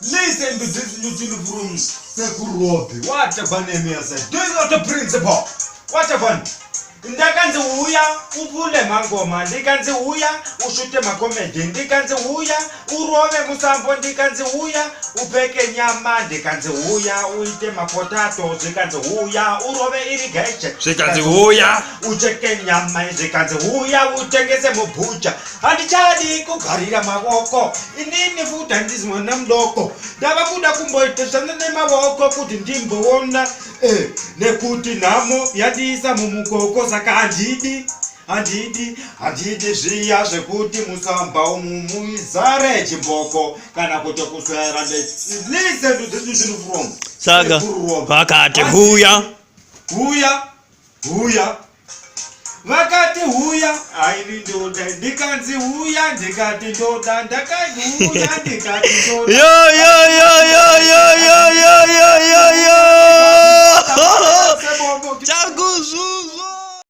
Listen to this little from Sekurobi. What a banana said. Do you know the principle? What a bun? Ndakanze uya upule mangoma ndikanze uya ushute makomedi ndikanze uya urove musambo ndikanze uya upeke nyama ndikanze uya uite mapotato ndikanze uya urove irrigation ndikanze uya ucheke nyama ndikanze uya utengese mubucha andichadi kugarira mavoko inini futhi andizimona mloko ndavakuda kumboiteshana nemavoko kuti ndimboona nekuti namo yandisa mumukoko saka handidi zviya zvekuti musamba mumizare chimboko kana kuti kuswera listen to this from saka vakati huya vakati huya aini ndoda ndikanzi huya ndikati ndoda ndakati huya ndikati ndoda yo